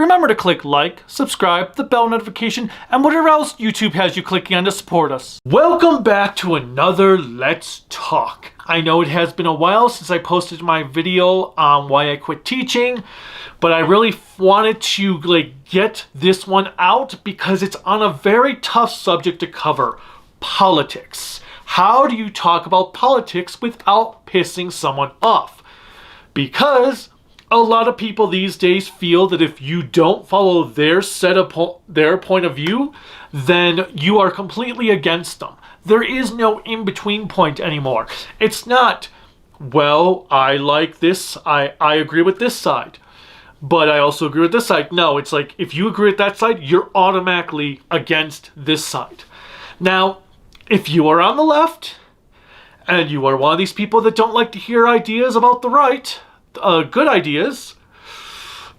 Remember to click like, subscribe, the bell notification, and whatever else YouTube has you clicking on to support us. Welcome back to another Let's Talk. I know it has been a while since I posted my video on why I quit teaching, but I really wanted to get this one out because it's on a very tough subject to cover: politics. How do you talk about politics without pissing someone off? Because a lot of people these days feel that if you don't follow their point of view, then you are completely against them. There is no in-between point anymore. It's not, well, I like this, I agree with this side, but I also agree with this side. No, it's like, if you agree with that side, you're automatically against this side. Now, if you are on the left, and you are one of these people that don't like to hear ideas about the right, good ideas,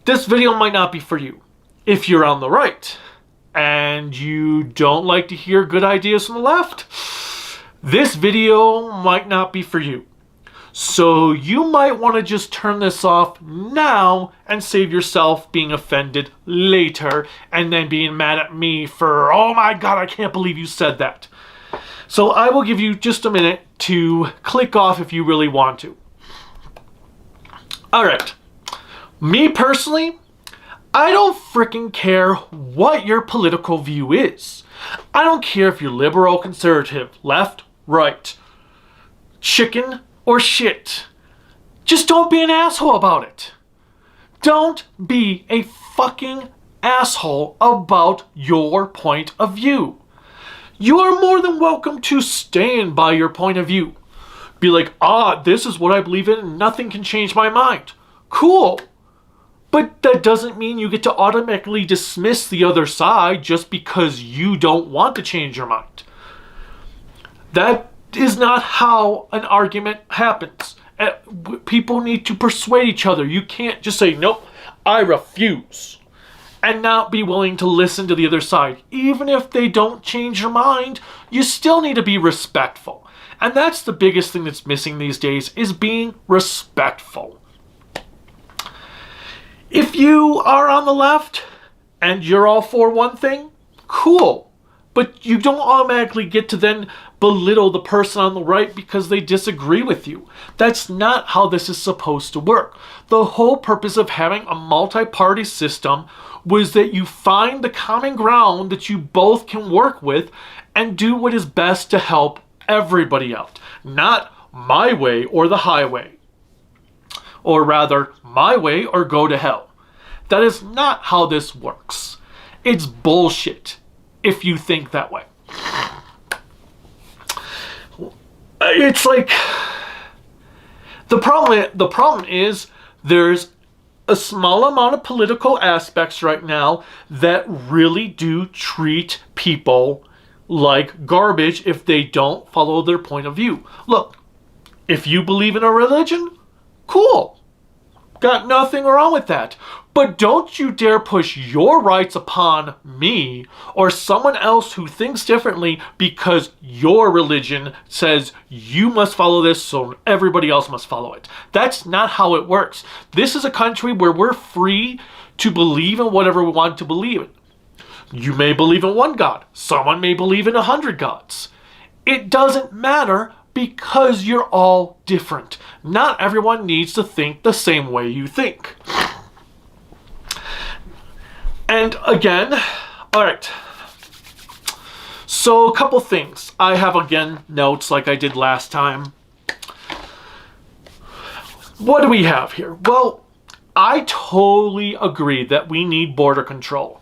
this video might not be for you. If you're on the right and you don't like to hear good ideas from the left, this video might not be for you. So you might want to just turn this off now and save yourself being offended later and then being mad at me for, oh my god, I can't believe you said that. So I will give you just a minute to click off if you really want to. Alright, me personally, I don't freaking care what your political view is. I don't care if you're liberal, conservative, left, right, chicken, or shit. Just don't be an asshole about it. Don't be a fucking asshole about your point of view. You are more than welcome to stand by your point of view. Be like, this is what I believe in and nothing can change my mind. Cool. But that doesn't mean you get to automatically dismiss the other side just because you don't want to change your mind. That is not how an argument happens. People need to persuade each other. You can't just say, nope, I refuse, and not be willing to listen to the other side. Even if they don't change your mind, you still need to be respectful. And that's the biggest thing that's missing these days, is being respectful. If you are on the left and you're all for one thing, cool. But you don't automatically get to then belittle the person on the right because they disagree with you. That's not how this is supposed to work. The whole purpose of having a multi-party system was that you find the common ground that you both can work with and do what is best to help everybody out. Not my way or the highway. Or rather, my way or go to hell. That is not how this works. It's bullshit if you think that way. It's like, the problem is there's a small amount of political aspects right now that really do treat people like garbage if they don't follow their point of view. Look, if you believe in a religion, cool. Got nothing wrong with that. But don't you dare push your rights upon me or someone else who thinks differently because your religion says you must follow this, so everybody else must follow it. That's not how it works. This is a country where we're free to believe in whatever we want to believe in. You may believe in one God. Someone may believe in 100 gods. It doesn't matter because you're all different. Not everyone needs to think the same way you think. And again, alright. So a couple things. I have again notes like I did last time. What do we have here? Well, I totally agree that we need border control.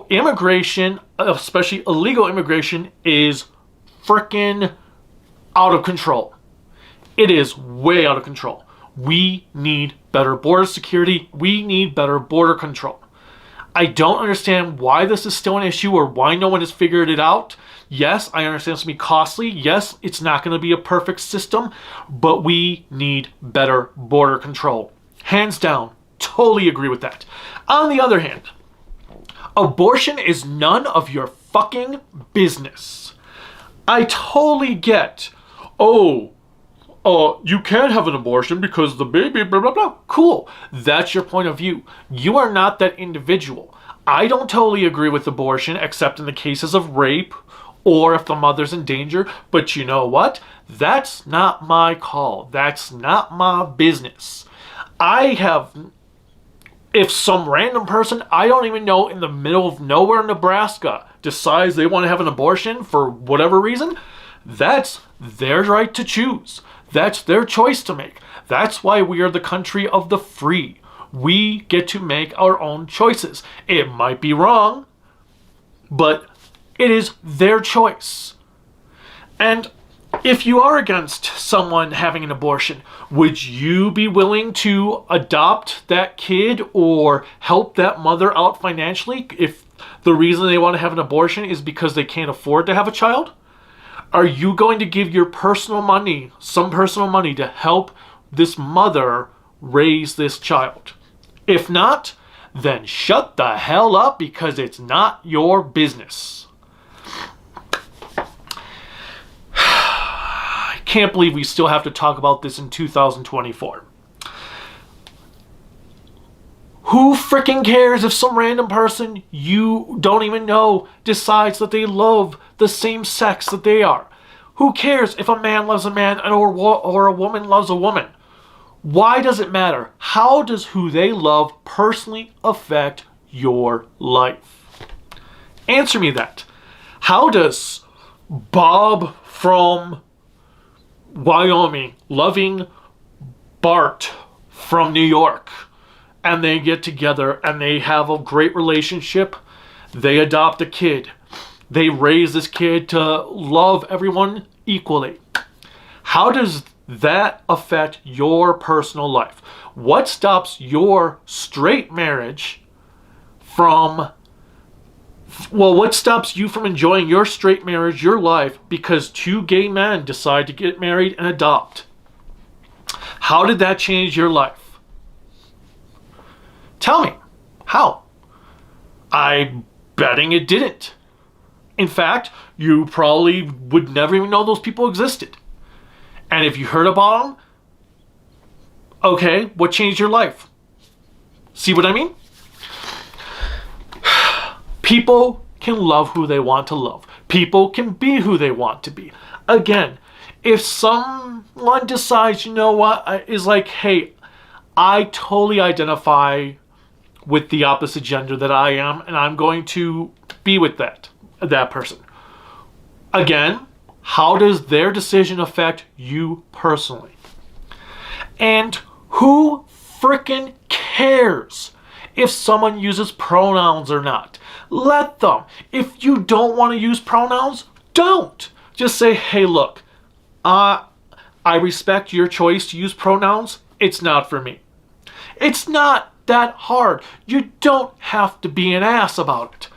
Immigration, especially illegal immigration, is freaking out of control. It is way out of control. We need better border security. We need better border control. I don't understand why this is still an issue or why no one has figured it out. Yes, I understand it's going to be costly. Yes, it's not going to be a perfect system, but we need better border control. Hands down, totally agree with that. On the other hand, abortion is none of your fucking business. I totally get, you can't have an abortion because the baby, blah, blah, blah. Cool. That's your point of view. You are not that individual. I don't totally agree with abortion, except in the cases of rape or if the mother's in danger. But you know what? That's not my call. That's not my business. If some random person I don't even know in the middle of nowhere in Nebraska decides they want to have an abortion for whatever reason, that's their right to choose. That's their choice to make. That's why we are the country of the free. We get to make our own choices. It might be wrong, but it is their choice. And if you are against someone having an abortion, would you be willing to adopt that kid or help that mother out financially if the reason they want to have an abortion is because they can't afford to have a child? Are you going to give your personal money, some personal money, to help this mother raise this child? If not, then shut the hell up because it's not your business. I can't believe we still have to talk about this in 2024. Who freaking cares if some random person you don't even know decides that they love the same sex that they are? Who cares if a man loves a man or a woman loves a woman? Why does it matter? How does who they love personally affect your life? Answer me that. How does Bob from Wyoming loving Bart from New York, and they get together and they have a great relationship, they adopt a kid, they raise this kid to love everyone equally? How does that affect your personal life? What stops your straight marriage from, what stops you from enjoying your straight marriage, your life, because two gay men decide to get married and adopt? How did that change your life? Tell me, how? I'm betting it didn't. In fact, you probably would never even know those people existed. And if you heard about them, okay, what changed your life? See what I mean? People can love who they want to love. People can be who they want to be. Again, if someone decides, you know what, is like, hey, I totally identify with the opposite gender that I am, and I'm going to be with that person. Again, how does their decision affect you personally? And who frickin' cares if someone uses pronouns or not? Let them. If you don't want to use pronouns, don't. Just say, hey, look, I respect your choice to use pronouns. It's not for me. It's not that hard. You don't have to be an ass about it.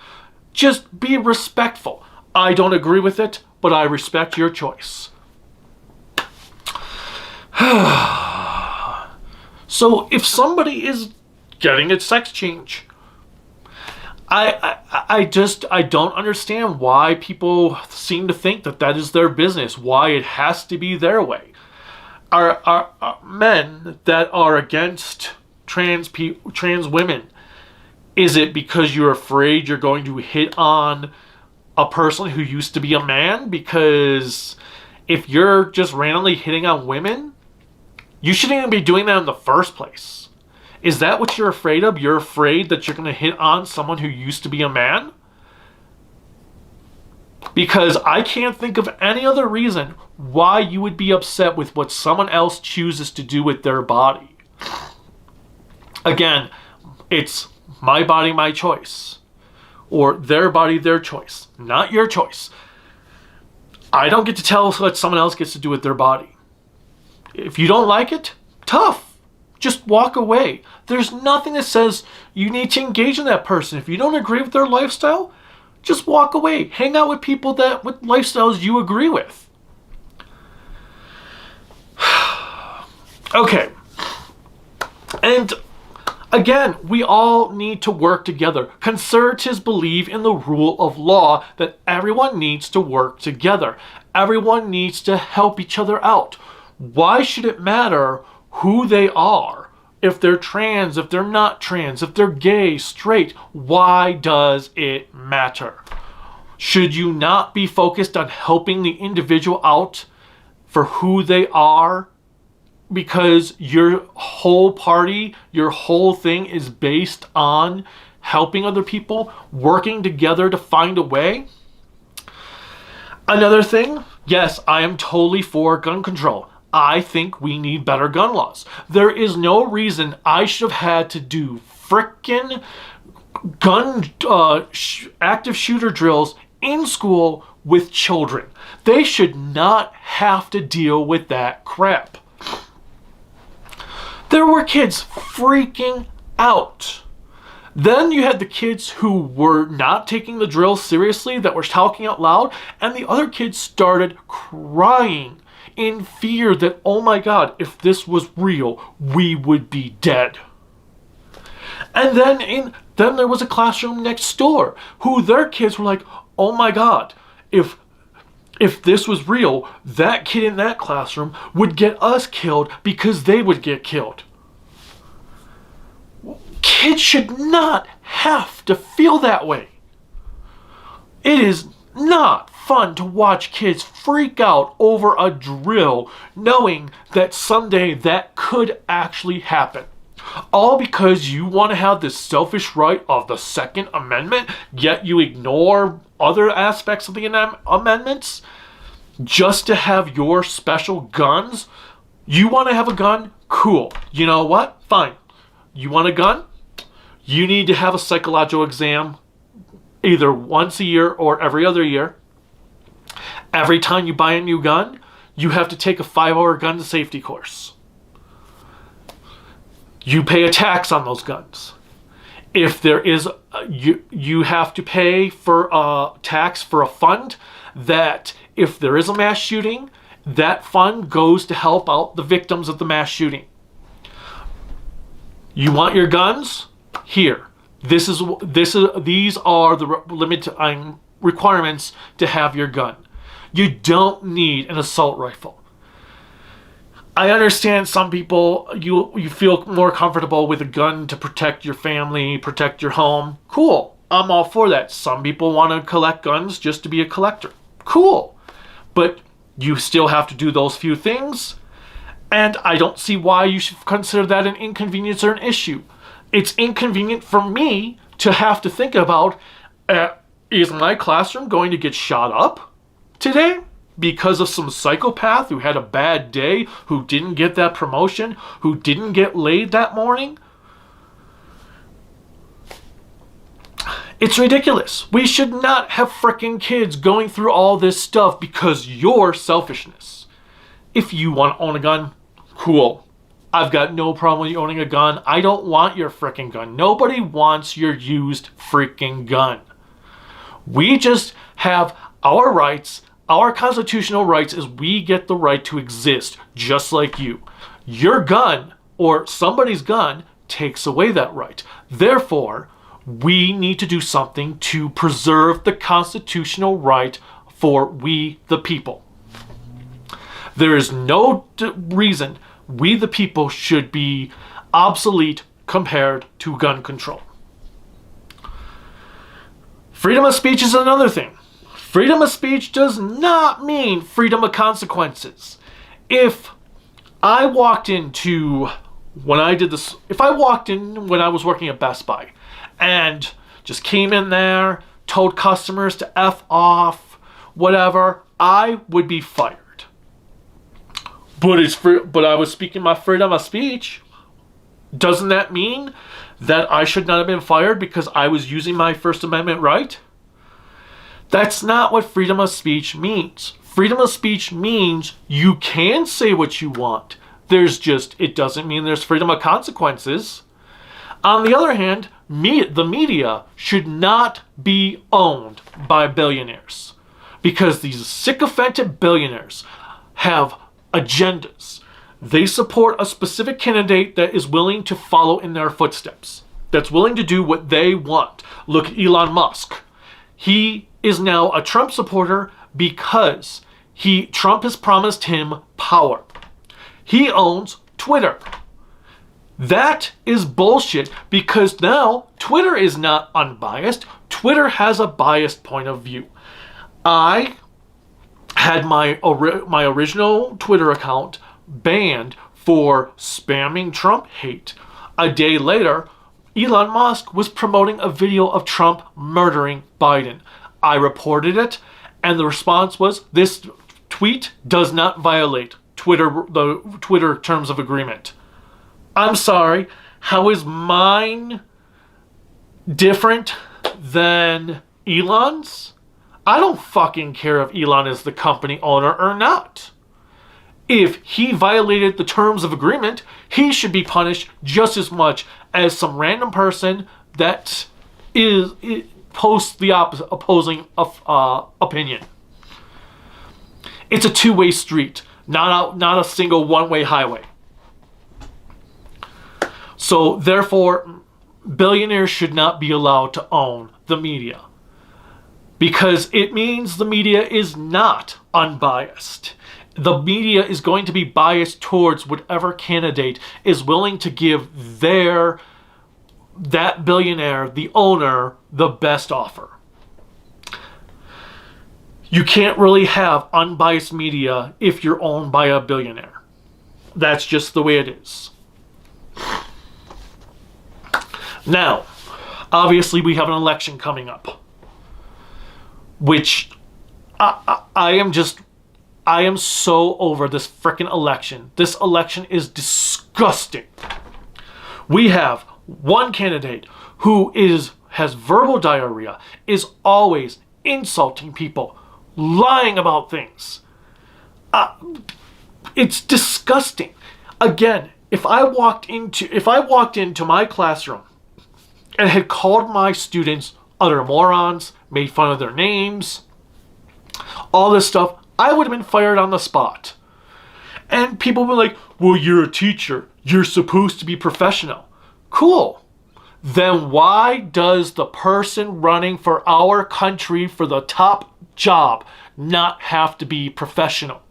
Just be respectful. I don't agree with it, but I respect your choice. So if somebody is getting a sex change, I don't understand why people seem to think that that is their business, why it has to be their way. Are men that are against trans women, is it because you're afraid you're going to hit on a person who used to be a man? Because if you're just randomly hitting on women, you shouldn't even be doing that in the first place. Is that what you're afraid of? You're afraid that you're going to hit on someone who used to be a man? Because I can't think of any other reason why you would be upset with what someone else chooses to do with their body. Again, it's my body, my choice. Or their body, their choice. Not your choice. I don't get to tell what someone else gets to do with their body. If you don't like it, tough. Just walk away. There's nothing that says you need to engage in that person. If you don't agree with their lifestyle, just walk away. Hang out with people with lifestyles you agree with. Okay. And again, we all need to work together. Conservatives believe in the rule of law that everyone needs to work together. Everyone needs to help each other out. Why should it matter who they are? If they're trans, if they're not trans, if they're gay, straight, why does it matter? Should you not be focused on helping the individual out for who they are? Because your whole party, your whole thing is based on helping other people, working together to find a way. Another thing, yes, I am totally for gun control. I think we need better gun laws. There is no reason I should have had to do frickin' gun active shooter drills in school with children. They should not have to deal with that crap. There were kids freaking out. Then you had the kids who were not taking the drill seriously, that were talking out loud, and the other kids started crying in fear that, oh my God, if this was real, we would be dead. And then there was a classroom next door who their kids were like, oh my God, if this was real, that kid in that classroom would get us killed because they would get killed. Kids should not have to feel that way. It is not fun to watch kids freak out over a drill knowing that someday that could actually happen. All because you want to have this selfish right of the Second Amendment, yet you ignore other aspects of the amendments just to have your special guns. You want to have a gun? Cool. You know what? Fine. You want a gun? You need to have a psychological exam either once a year or every other year. Every time you buy a new gun, you have to take a 5-hour gun safety course. You pay a tax on those guns. If there is, you have to pay for a tax for a fund that if there is a mass shooting, that fund goes to help out the victims of the mass shooting. You want your guns? Here. These are the requirements to have your gun. You don't need an assault rifle. I understand some people, you feel more comfortable with a gun to protect your family, protect your home. Cool. I'm all for that. Some people want to collect guns just to be a collector. Cool. But you still have to do those few things. And I don't see why you should consider that an inconvenience or an issue. It's inconvenient for me to have to think about, is my classroom going to get shot up today because of some psychopath who had a bad day, who didn't get that promotion, who didn't get laid that morning? It's ridiculous. We should not have frickin' kids going through all this stuff because your selfishness. If you want to own a gun, cool. I've got no problem with you owning a gun. I don't want your frickin' gun. Nobody wants your used frickin' gun. We just have our rights. Our constitutional rights is we get the right to exist, just like you. Your gun, or somebody's gun, takes away that right. Therefore, we need to do something to preserve the constitutional right for we the people. There is no reason we the people should be obsolete compared to gun control. Freedom of speech is another thing. Freedom of speech does not mean freedom of consequences. If I walked in when I was working at Best Buy and just came in there, told customers to F off, whatever, I would be fired. But I was speaking my freedom of speech. Doesn't that mean that I should not have been fired because I was using my First Amendment right? That's not what freedom of speech means. Freedom of speech means you can say what you want. It doesn't mean there's freedom of consequences. On the other hand, the media should not be owned by billionaires because these sycophantic billionaires have agendas. They support a specific candidate that is willing to follow in their footsteps, that's willing to do what they want. Look at Elon Musk. He is now a Trump supporter because Trump has promised him power. He owns Twitter. That is bullshit, because now Twitter is not unbiased. Twitter has a biased point of view. I had my original Twitter account banned for spamming Trump hate. A day later, Elon Musk was promoting a video of Trump murdering Biden. I reported it, and the response was, this tweet does not violate the Twitter terms of agreement. I'm sorry, how is mine different than Elon's? I don't fucking care if Elon is the company owner or not. If he violated the terms of agreement, he should be punished just as much as some random person that posts the opposing opinion. It's a two-way street, not a single one-way highway. So therefore, billionaires should not be allowed to own the media, because it means the media is not unbiased. The media is going to be biased towards whatever candidate is willing to give that billionaire, the owner, the best offer. You can't really have unbiased media if you're owned by a billionaire. That's just the way it is. Now, obviously we have an election coming up, which I am so over this frickin' election. This election is disgusting. We have one candidate who has verbal diarrhea, is always insulting people, lying about things. It's disgusting. Again, if I walked into my classroom and had called my students utter morons, made fun of their names, all this stuff, I would have been fired on the spot. And people were like, well, you're a teacher. You're supposed to be professional. Cool. Then why does the person running for our country for the top job not have to be professional?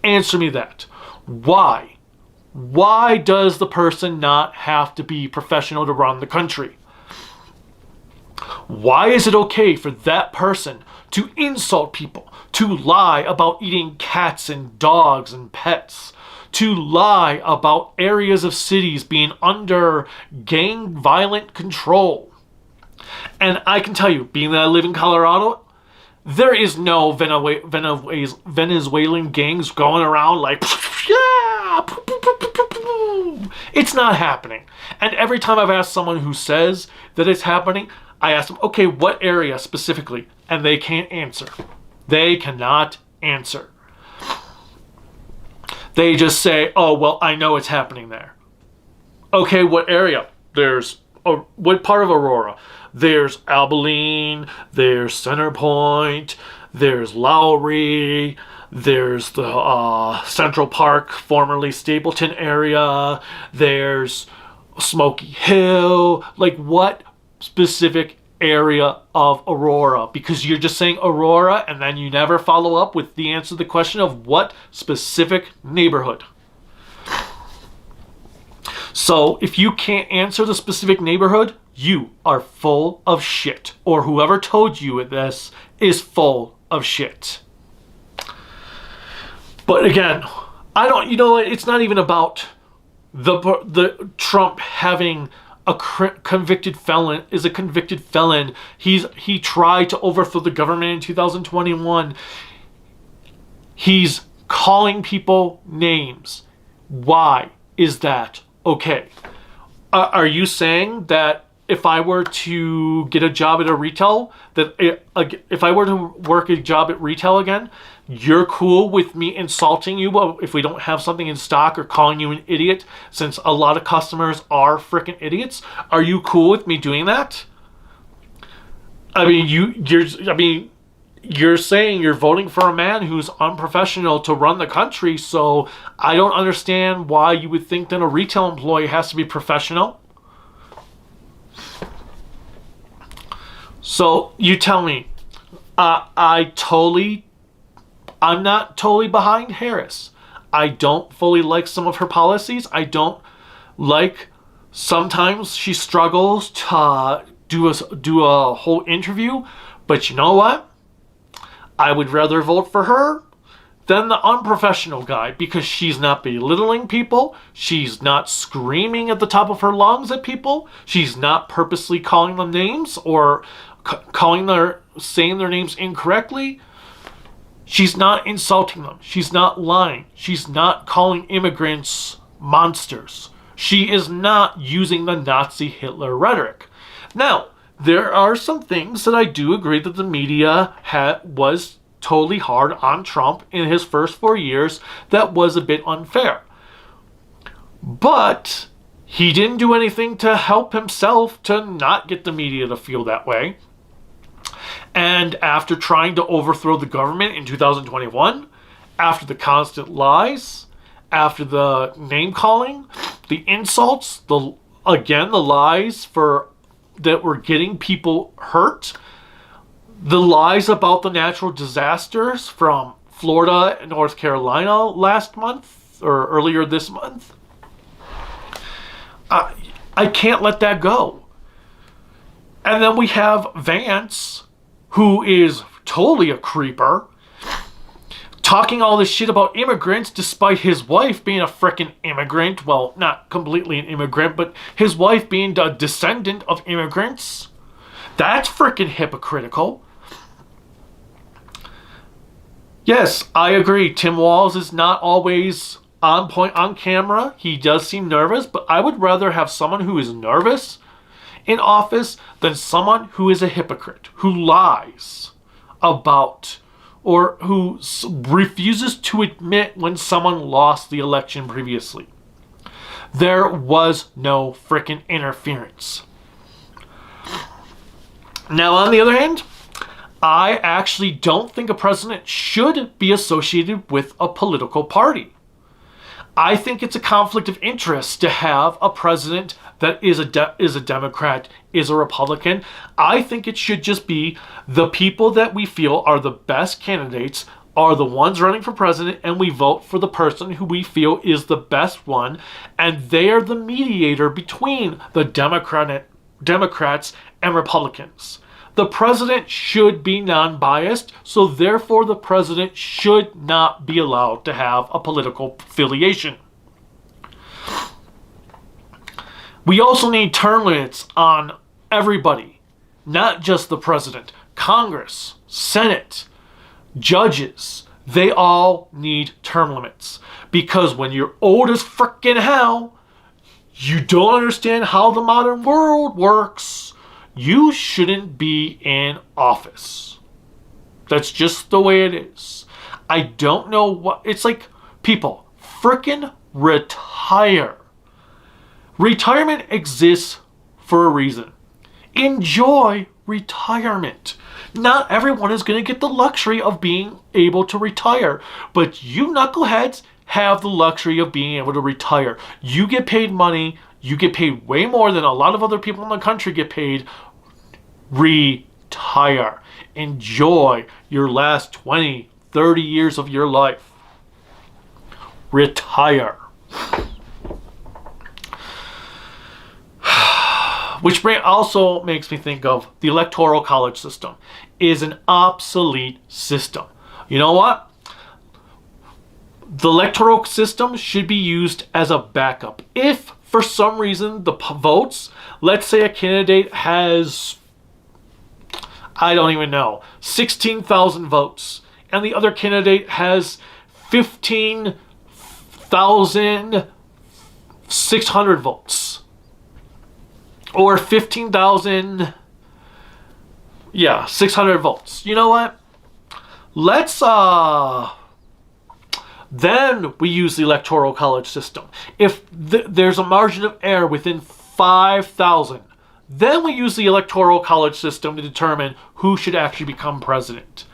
Answer me that. Why? Why does the person not have to be professional to run the country? Why is it okay for that person to insult people, to lie about eating cats and dogs and pets, to lie about areas of cities being under gang violent control? And I can tell you, being that I live in Colorado, there is no Venezuelan gangs going around like, yeah, it's not happening. And every time I've asked someone who says that it's happening, I ask them, okay, what area specifically? And they can't answer. They cannot answer. They just say, oh, well, I know it's happening there. Okay, what area? What part of Aurora? There's Abilene, there's Centerpoint, there's Lowry, there's the Central Park, formerly Stapleton area, there's Smoky Hill. Like, what specific area of Aurora? Because you're just saying Aurora and then you never follow up with the answer to the question of what specific neighborhood. So if you can't answer the specific neighborhood, you are full of shit. Or whoever told you this is full of shit. But again, it's not even about the Trump having a convicted felon, is a convicted felon. He tried to overthrow the government in 2021. He's calling people names. Why is that okay? Are you saying that if I were to get a job at a retail, if I were to work a job at retail again, you're cool with me insulting you if we don't have something in stock, or calling you an idiot, since a lot of customers are freaking idiots? Are you cool with me doing that? I mean, you're saying you're voting for a man who's unprofessional to run the country, so I don't understand why you would think that a retail employee has to be professional. So you tell me, I'm not totally behind Harris. I don't fully like some of her policies. I don't like, sometimes she struggles to do a whole interview. But you know what? I would rather vote for her than the unprofessional guy, because she's not belittling people. She's not screaming at the top of her lungs at people. She's not purposely calling them names or saying their names incorrectly. She's not insulting them. She's not lying. She's not calling immigrants monsters. She is not using the Nazi Hitler rhetoric. Now, there are some things that I do agree that the media was totally hard on Trump in his first 4 years. That was a bit unfair. But he didn't do anything to help himself to not get the media to feel that way. And after trying to overthrow the government in 2021, after the constant lies, after the name calling, the insults, the lies that were getting people hurt, the lies about the natural disasters from Florida and North Carolina last month or earlier this month, I can't let that go. And then we have Vance, who is totally a creeper, talking all this shit about immigrants despite his wife being a frickin' immigrant. Well, not completely an immigrant, but his wife being a descendant of immigrants. That's frickin' hypocritical. Yes, I agree. Tim Walz is not always on point on camera. He does seem nervous, but I would rather have someone who is nervous in office than someone who is a hypocrite, who lies about or who refuses to admit when someone lost the election previously. There was no frickin' interference. Now, on the other hand, I actually don't think a president should be associated with a political party. I think it's a conflict of interest to have a president that is a Democrat, is a Republican. I think it should just be the people that we feel are the best candidates are the ones running for president, and we vote for the person who we feel is the best one, and they are the mediator between the Democrats and Republicans. The president should be non-biased, so therefore the president should not be allowed to have a political affiliation. We also need term limits on everybody, not just the president. Congress, Senate, judges, they all need term limits. Because when you're old as frickin' hell, you don't understand how the modern world works, you shouldn't be in office. That's just the way it is. I don't know what... It's like, people, frickin' retire. Retirement exists for a reason. Enjoy retirement. Not everyone is going to get the luxury of being able to retire, but you knuckleheads have the luxury of being able to retire. You get paid money. You get paid way more than a lot of other people in the country get paid. Retire. Enjoy your last 20, 30 years of your life. Retire. Which also makes me think of the Electoral College system is an obsolete system. You know what? The electoral system should be used as a backup. If for some reason the votes, let's say a candidate has, I don't even know, 16,000 votes, and the other candidate has 15,600 votes. Or 15,000, 600 votes. You know what? Let's, then we use the Electoral College system. If there's a margin of error within 5,000, then we use the Electoral College system to determine who should actually become president.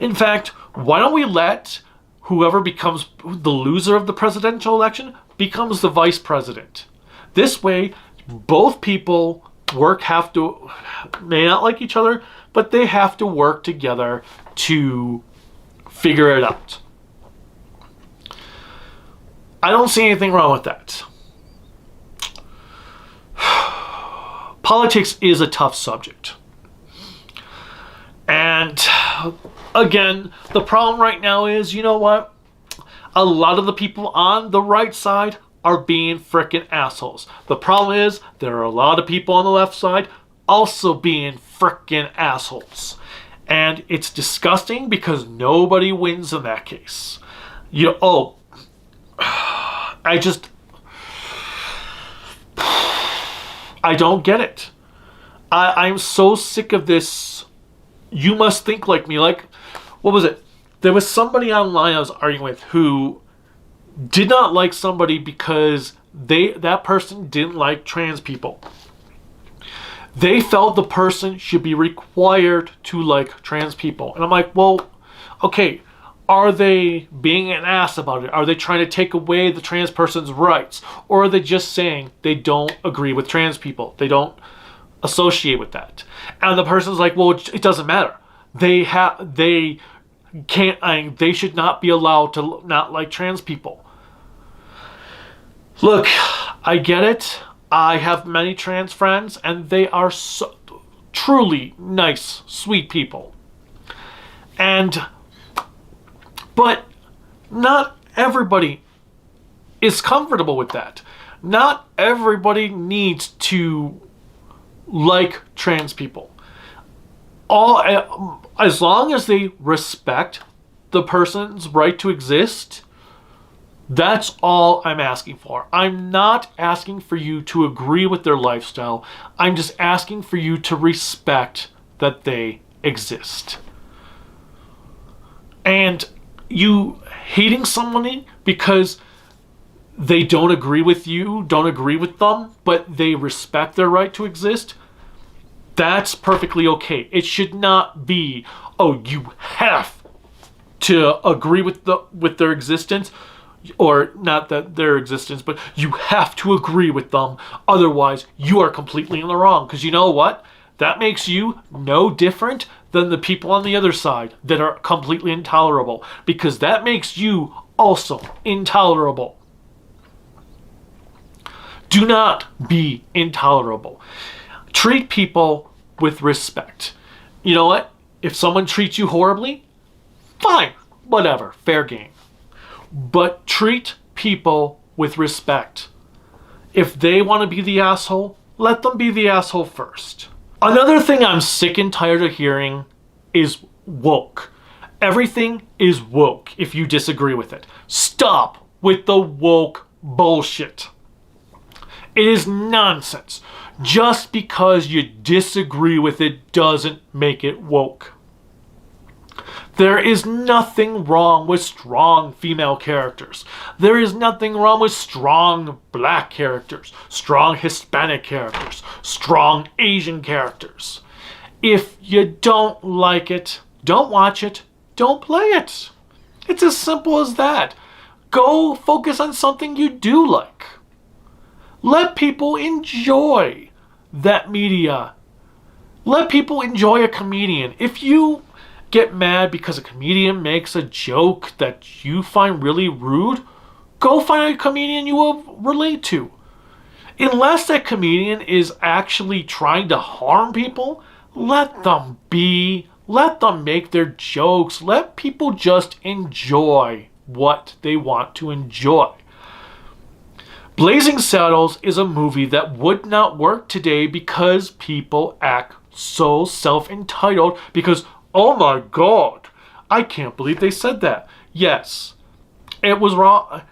In fact, why don't we let whoever becomes the loser of the presidential election becomes the vice president? This way, both people may not like each other, but they have to work together to figure it out. I don't see anything wrong with that. Politics is a tough subject. And again, the problem right now is, you know what? A lot of the people on the right side are being frickin' assholes. The problem is there are a lot of people on the left side also being frickin' assholes. And it's disgusting because nobody wins in that case. I don't get it. I'm so sick of this. You must think like me. Like, what was it? There was somebody online I was arguing with who did not like somebody because that person didn't like trans people. They felt the person should be required to like trans people. And I'm like, well, okay, are they being an ass about it? Are they trying to take away the trans person's rights? Or are they just saying they don't agree with trans people? They don't associate with that. And the person's like, well, it doesn't matter. They should not be allowed to not like trans people. Look, I get it. I have many trans friends, and they are so truly nice, sweet people. But not everybody is comfortable with that. Not everybody needs to like trans people. As long as they respect the person's right to exist, that's all I'm asking for. I'm not asking for you to agree with their lifestyle. I'm just asking for you to respect that they exist. And you hating somebody because they don't agree with you, don't agree with them, but they respect their right to exist, that's perfectly okay. It should not be, oh, you have to agree with their existence, or not that their existence, but you have to agree with them. Otherwise, you are completely in the wrong. Because you know what? That makes you no different than the people on the other side that are completely intolerable. Because that makes you also intolerable. Do not be intolerable. Treat people with respect. You know what? If someone treats you horribly, fine, whatever, fair game. But treat people with respect. If they want to be the asshole, let them be the asshole first. Another thing I'm sick and tired of hearing is woke. Everything is woke if you disagree with it. Stop with the woke bullshit. It is nonsense. Just because you disagree with it doesn't make it woke. There is nothing wrong with strong female characters. There is nothing wrong with strong black characters, strong Hispanic characters, strong Asian characters. If you don't like it, don't watch it, don't play it. It's as simple as that. Go focus on something you do like. Let people enjoy that media. Let people enjoy a comedian. If you get mad because a comedian makes a joke that you find really rude, go find a comedian you will relate to. Unless that comedian is actually trying to harm people, let them be. Let them make their jokes. Let people just enjoy what they want to enjoy. Blazing Saddles is a movie that would not work today because people act so self-entitled because, oh my God, I can't believe they said that. Yes, it was wrong.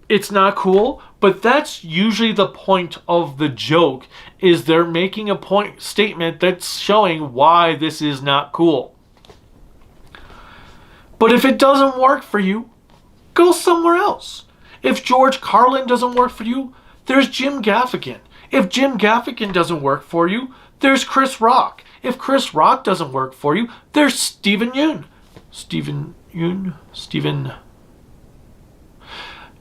It's not cool, but that's usually the point of the joke, is they're making a statement that's showing why this is not cool. But if it doesn't work for you, go somewhere else. If George Carlin doesn't work for you, there's Jim Gaffigan. If Jim Gaffigan doesn't work for you, there's Chris Rock. If Chris Rock doesn't work for you, there's Steven Yeun.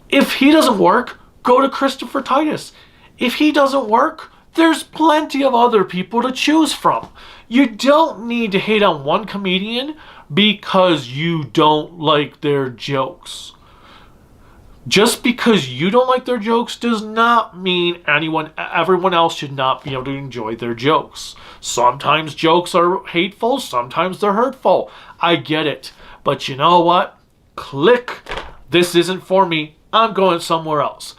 If he doesn't work, go to Christopher Titus. If he doesn't work, there's plenty of other people to choose from. You don't need to hate on one comedian because you don't like their jokes. Just because you don't like their jokes does not mean everyone else should not be able to enjoy their jokes. Sometimes jokes are hateful, sometimes they're hurtful. I get it. But you know what? Click. This isn't for me. I'm going somewhere else.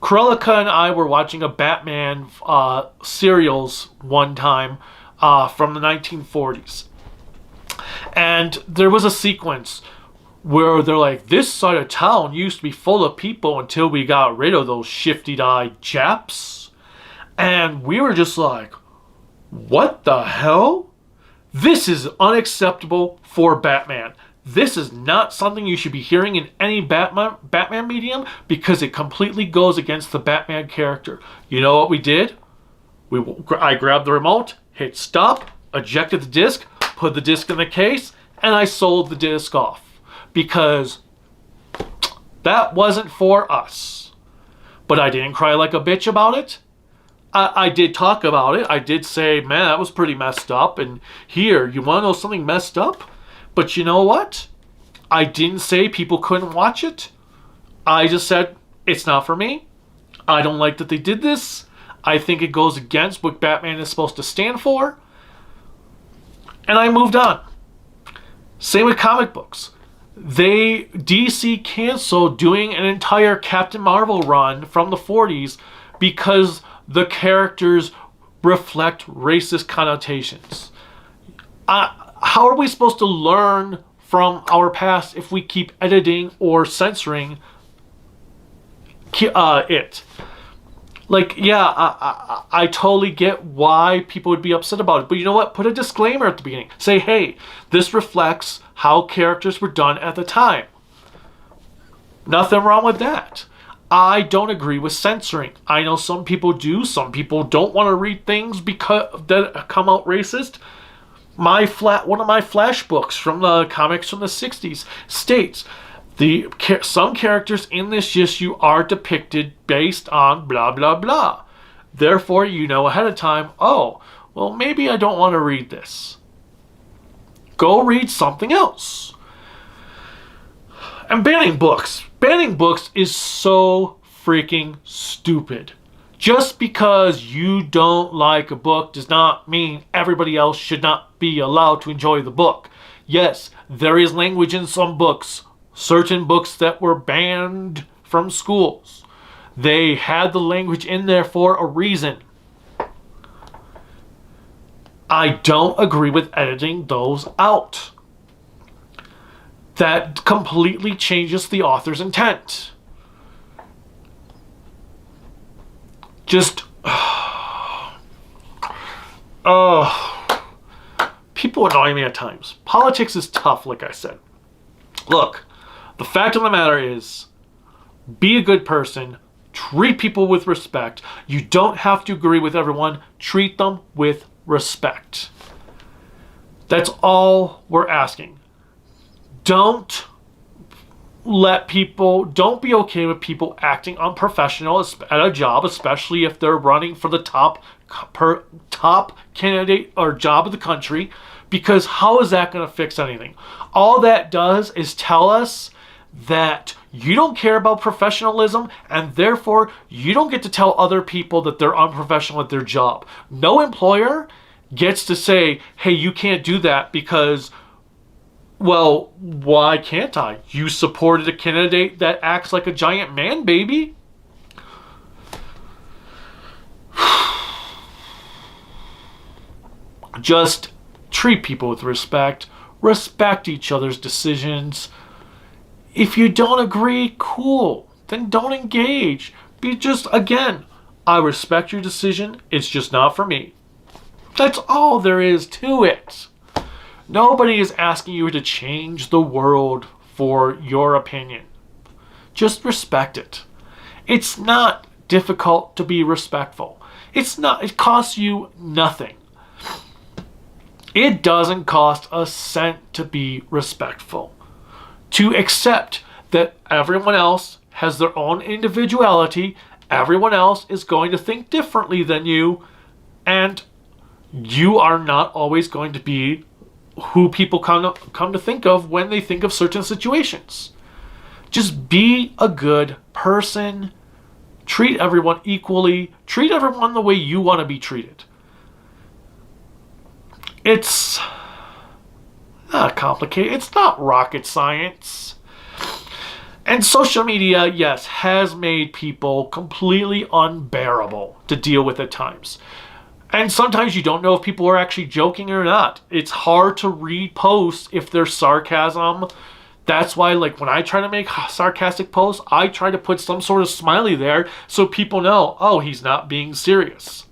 Krelika and I were watching a Batman serials one time from the 1940s. And there was a sequence where they're like, this side of town used to be full of people until we got rid of those shifty-eyed Japs. And we were just like, what the hell? This is unacceptable for Batman. This is not something you should be hearing in any Batman medium because it completely goes against the Batman character. You know what we did? I grabbed the remote, hit stop, ejected the disc, put the disc in the case, and I sold the disc off. Because that wasn't for us. But I didn't cry like a bitch about it. I did talk about it. I did say, man, that was pretty messed up. And here, you want to know something messed up? But you know what? I didn't say people couldn't watch it. I just said, it's not for me. I don't like that they did this. I think it goes against what Batman is supposed to stand for. And I moved on. Same with comic books. DC canceled doing an entire Captain Marvel run from the 40s because the characters reflect racist connotations. How are we supposed to learn from our past if we keep editing or censoring it? Like, yeah, I totally get why people would be upset about it. But you know what? Put a disclaimer at the beginning. Say, hey, this reflects how characters were done at the time. Nothing wrong with that. I don't agree with censoring. I know some people do. Some people don't want to read things that come out racist. One of my flash books from the comics from the 60s states some characters in this issue are depicted based on blah blah blah. Therefore, you know ahead of time, oh, well, maybe I don't want to read this. Go read something else. And banning books. Banning books is so freaking stupid. Just because you don't like a book does not mean everybody else should not be allowed to enjoy the book. Yes, there is language in some books, certain books that were banned from schools. They had the language in there for a reason. I don't agree with editing those out. That completely changes the author's intent. People annoy me at times. Politics is tough, like I said. Look, the fact of the matter is, be a good person, treat people with respect. You don't have to agree with everyone. Treat them with respect. That's all we're asking. Don't be okay with people acting unprofessional at a job, especially if they're running for the top candidate or job of the country, because how is that going to fix anything? All that does is tell us that you don't care about professionalism, and therefore you don't get to tell other people that they're unprofessional at their job. No employer gets to say, hey, you can't do that because, well, why can't I? You supported a candidate that acts like a giant man baby. Just treat people with respect. Respect each other's decisions. If you don't agree, cool. Then don't engage. Again, I respect your decision. It's just not for me. That's all there is to it. Nobody is asking you to change the world for your opinion. Just respect it. It's not difficult to be respectful. It costs you nothing. It doesn't cost a cent to be respectful. To accept that everyone else has their own individuality, everyone else is going to think differently than you, and you are not always going to be who people come to think of when they think of certain situations. Just be a good person. Treat everyone equally. Treat everyone the way you want to be treated. It's not complicated. It's not rocket science. And social media, yes, has made people completely unbearable to deal with at times. And sometimes you don't know if people are actually joking or not. It's hard to read posts if there's sarcasm. That's why, like, when I try to make sarcastic posts, I try to put some sort of smiley there so people know, oh, he's not being serious.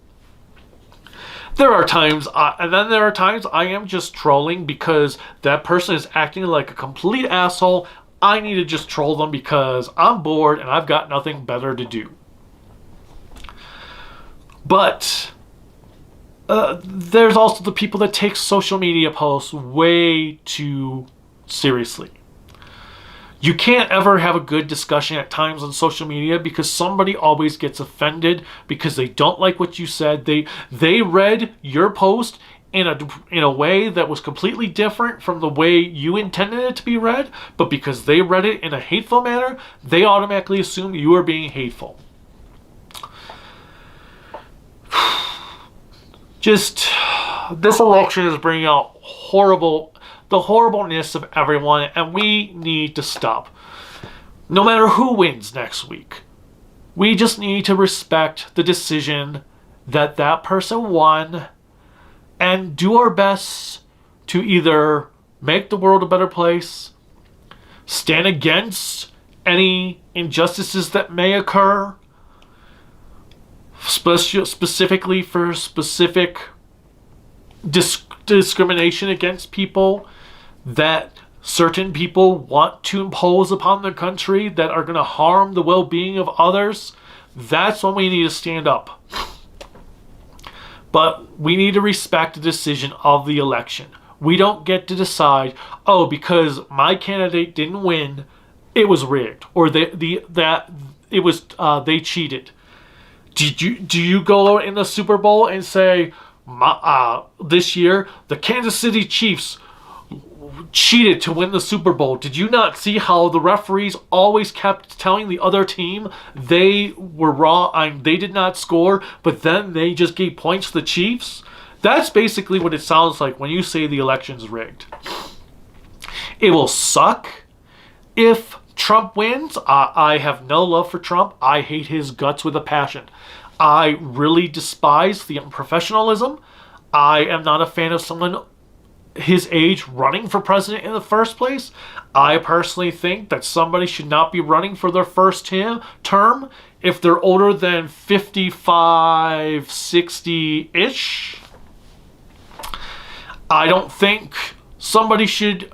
There are times, and then there are times I am just trolling because that person is acting like a complete asshole. I need to just troll them because I'm bored and I've got nothing better to do. But there's also the people that take social media posts way too seriously. You can't ever have a good discussion at times on social media because somebody always gets offended because they don't like what you said. They read your post in a way that was completely different from the way you intended it to be read, but because they read it in a hateful manner, they automatically assume you are being hateful. Just, this election is bringing out the horribleness of everyone, and we need to stop. No matter who wins next week, we just need to respect the decision that that person won and do our best to either make the world a better place, stand against any injustices that may occur, specifically for specific discrimination against people that certain people want to impose upon the country that are going to harm the well-being of others. That's when we need to stand up. But we need to respect the decision of the election. We don't get to decide, oh, because my candidate didn't win, it was rigged, or they cheated. Do you go in the Super Bowl and say, this year the Kansas City Chiefs cheated to win the Super Bowl? Did you not see how the referees always kept telling the other team they were wrong, they did not score, but then they just gave points to the Chiefs? That's basically what it sounds like when you say the election's rigged. It will suck if Trump wins. I have no love for Trump. I hate his guts with a passion. I really despise the unprofessionalism. I am not a fan of someone his age running for president in the first place. I personally think that somebody should not be running for their first term if they're older than 55, 60-ish. I don't think somebody should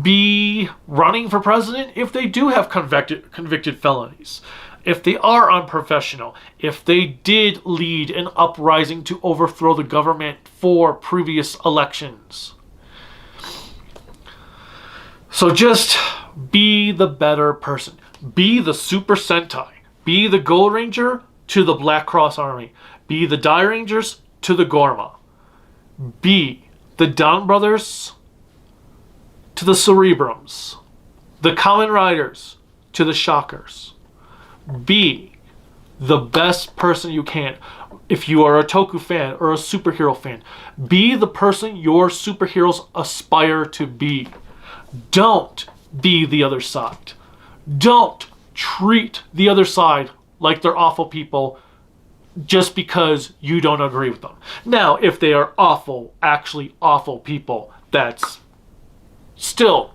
be running for president if they do have convicted felonies, if they are unprofessional, if they did lead an uprising to overthrow the government for previous elections. So just be the better person. Be the Super Sentai. Be the Gold Ranger to the Black Cross Army. Be the Die Rangers to the Gorma. Be the Dawn Brothers to the Cerebrums. The Kamen Riders to the Shockers. Be the best person you can. If you are a Toku fan or a superhero fan, be the person your superheroes aspire to be. Don't be the other side. Don't treat the other side like they're awful people just because you don't agree with them. Now, if they are awful, actually awful people, that's still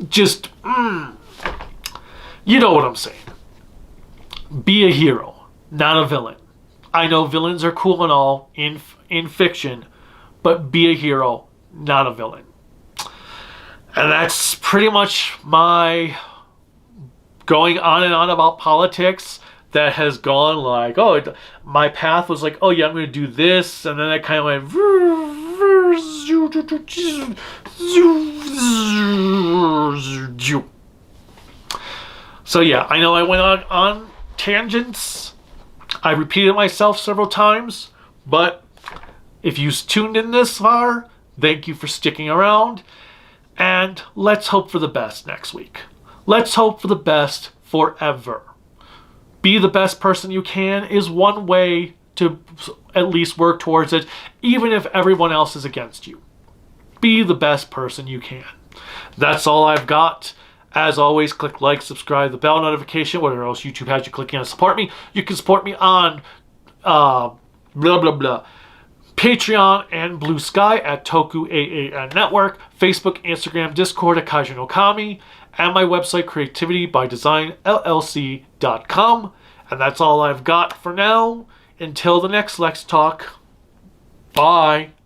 just, you know what I'm saying. Be a hero, not a villain. I know villains are cool and all in fiction, but be a hero, not a villain. And that's pretty much my going on and on about politics that has gone like, oh, my path was like, oh yeah, I'm going to do this. And then I kind of went, so yeah, I know I went on tangents. I repeated myself several times, but if you tuned in this far, thank you for sticking around. And let's hope for the best next week. Let's hope for the best forever. Be the best person you can is one way to at least work towards it, even if everyone else is against you. Be the best person you can. That's all I've got. As always, click like, subscribe, the bell notification, whatever else YouTube has you clicking on to support me. You can support me on Patreon and Bluesky at tokuaannetwork, Facebook, Instagram, Discord at kaiju no kami, and my website creativitybydesignllc.com. And that's all I've got for now. Until the next Let's Talk. Bye.